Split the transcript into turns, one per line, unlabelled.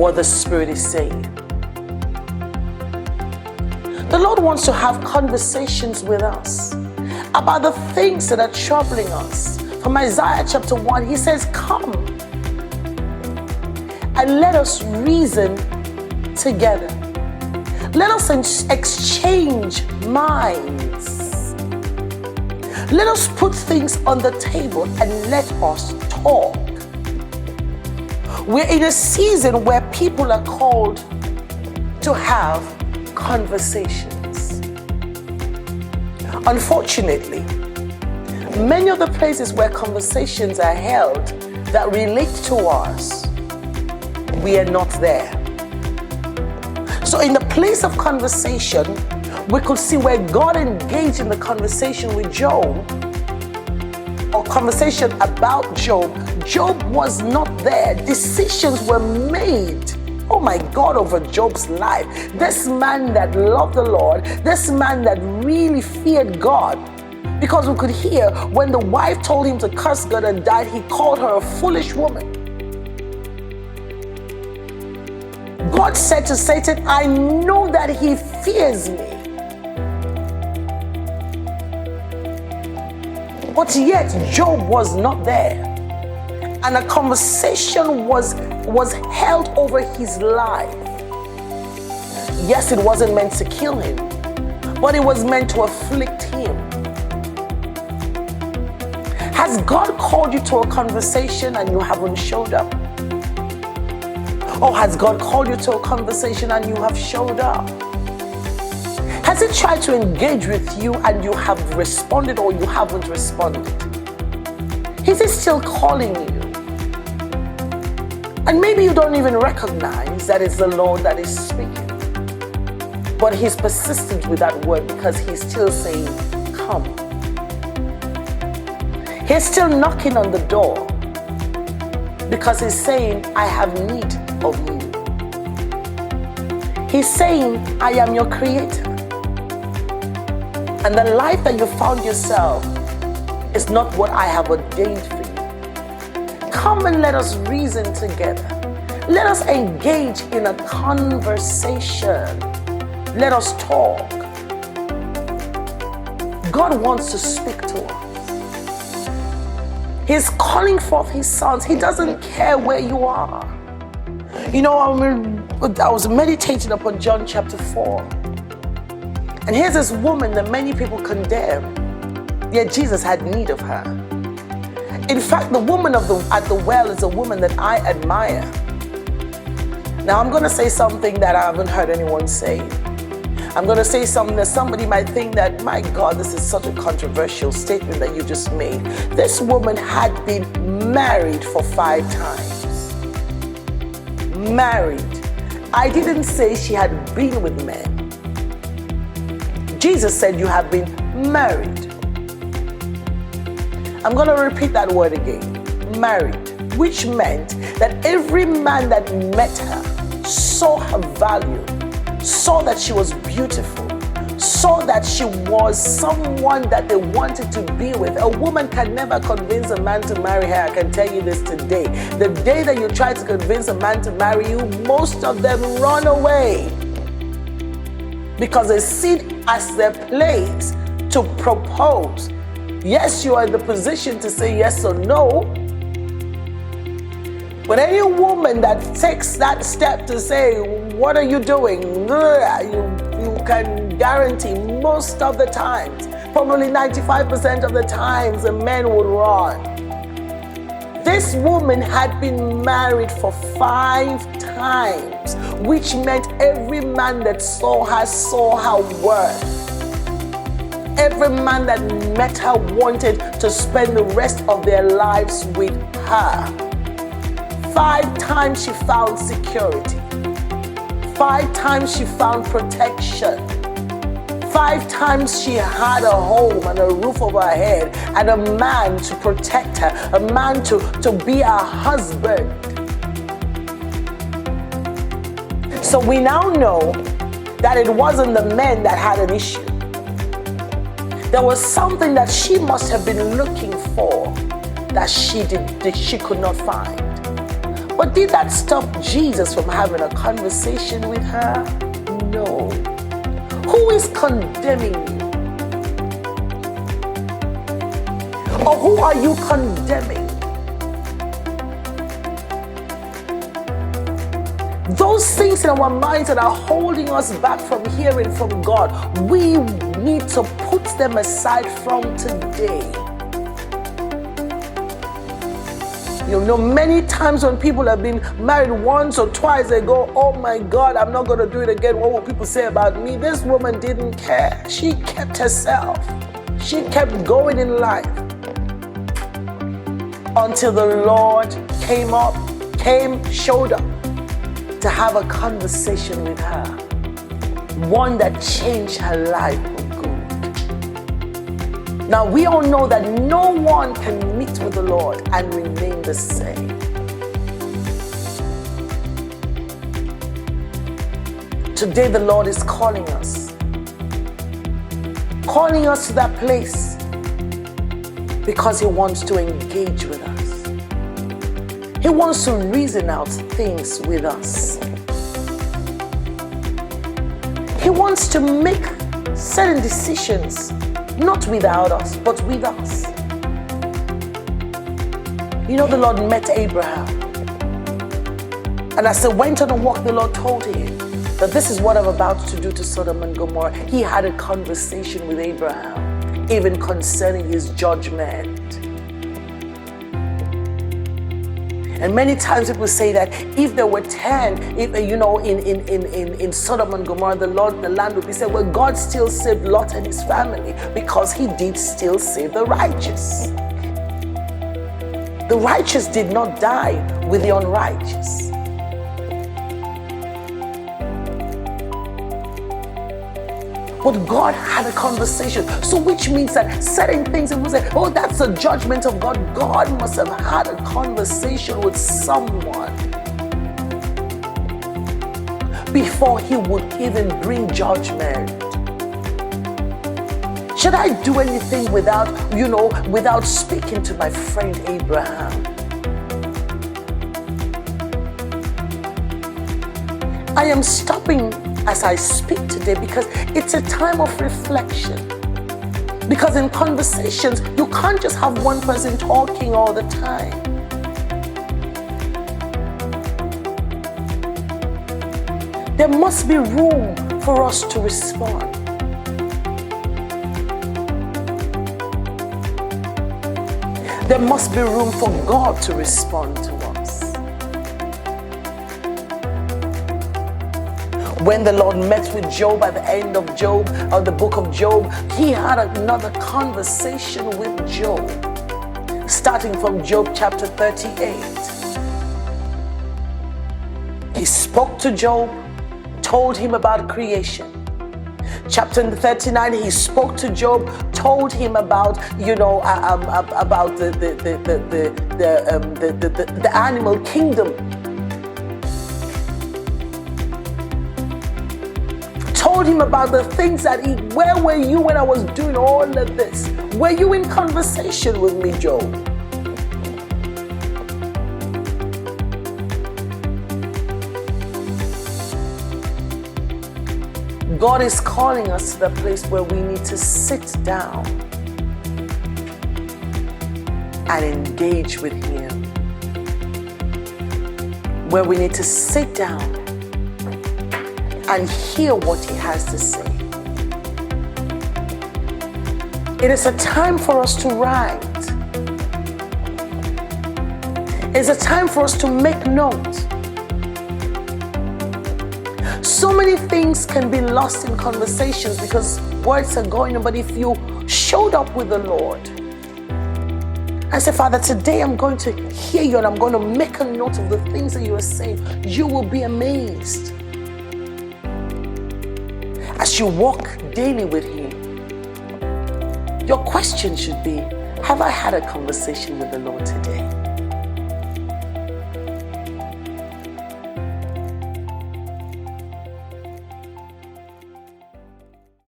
what the Spirit is saying. The Lord wants to have conversations with us about the things that are troubling us. From Isaiah chapter 1, he says, come and let us reason together. Let us exchange minds. Let us put things on the table and let us talk. We're in a season where people are called to have conversations. Unfortunately, many of the places where conversations are held that relate to us, we are not there. So in the place of conversation, we could see where God engaged in the conversation with Job, or conversation about Job. Job was not there. Decisions were made, oh my God, over Job's life. This man that loved the Lord, this man that really feared God, because we could hear when the wife told him to curse God and died, he called her a foolish woman. God said to Satan, I know that he fears me. But yet Job was not there. And a conversation was held over his life. Yes, it wasn't meant to kill him, but it was meant to afflict him. Has God called you to a conversation and you haven't showed up? Or has God called you to a conversation and you have showed up? Has He tried to engage with you and you have responded or you haven't responded? Is He still calling you? And maybe you don't even recognize that it's the Lord that is speaking. But He's persistent with that word because He's still saying, come. He's still knocking on the door because He's saying, I have need of you. He's saying, I am your creator. And the life that you found yourself is not what I have ordained for you. Come and let us reason together. Let us engage in a conversation. Let us talk. God wants to speak to us. He's calling forth His sons. He doesn't care where you are. You know, I was meditating upon John chapter 4. And here's this woman that many people condemn, yet Jesus had need of her. In fact, the woman at the well is a woman that I admire. Now, I'm going to say something that I haven't heard anyone say. I'm going to say something that somebody might think that, my God, this is such a controversial statement that you just made. This woman had been married for 5 times. Married. I didn't say she had been with men. Jesus said you have been married. I'm going to repeat that word again. Married. Which meant that every man that met her saw her value, saw that she was beautiful, saw that she was someone that they wanted to be with. A woman can never convince a man to marry her. I can tell you this today. The day that you try to convince a man to marry you, most of them run away. Because they see it as their place to propose. Yes, you are in the position to say yes or no. But any woman that takes that step to say, what are you doing? You can guarantee most of the times, probably 95% of the times, the men would run. This woman had been married for 5 times, which meant every man that saw her worth. Every man that met her wanted to spend the rest of their lives with her. 5 times she found security. 5 times she found protection. 5 times she had a home and a roof over her head and a man to protect her, a man to be her husband. So we now know that it wasn't the men that had an issue. There was something that she must have been looking for that she could not find. But did that stop Jesus from having a conversation with her? No. Who is condemning you? Or who are you condemning? Those things in our minds that are holding us back from hearing from God, we need to put them aside from today. You know, many times when people have been married once or twice, they go, oh my God, I'm not going to do it again. What will people say about me? This woman didn't care. She kept herself. She kept going in life until the Lord showed up to have a conversation with her. One that changed her life for good. Now we all know that no one can meet with the Lord and remain the same. Today the Lord is calling us to that place because He wants to engage with us. He wants to reason out things with us. He wants to make certain decisions, not without us, but with us. You know, the Lord met Abraham. And as they went on a walk, the Lord told him that this is what I'm about to do to Sodom and Gomorrah. He had a conversation with Abraham, even concerning his judgment. And many times people say that if there were 10, in Sodom and Gomorrah, the land would be saved. Well, God still saved Lot and his family because He did still save the righteous. The righteous did not die with the unrighteous. But God had a conversation. So which means that certain things, people say, oh, that's a judgment of God. God must have had a conversation with someone before He would even bring judgment. Should I do anything without speaking to my friend Abraham? I am stopping as I speak today because it's a time of reflection. Because in conversations, you can't just have one person talking all the time. There must be room for us to respond. There must be room for God to respond to us. When the Lord met with Job at the end of the book of Job, He had another conversation with Job, starting from Job chapter 38. He spoke to Job, told him about creation. Chapter 39, He spoke to Job, told him about the animal kingdom. Told him about the things that where were you when I was doing all of this? Were you in conversation with me, Job? God is calling us to the place where we need to sit down and engage with Him. Where we need to sit down and hear what He has to say. It is a time for us to write. It's a time for us to make notes. So many things can be lost in conversations because words are going on. But if you showed up with the Lord and say, Father, today I'm going to hear you and I'm going to make a note of the things that you are saying, you will be amazed. As you walk daily with Him, your question should be, have I had a conversation with the Lord today?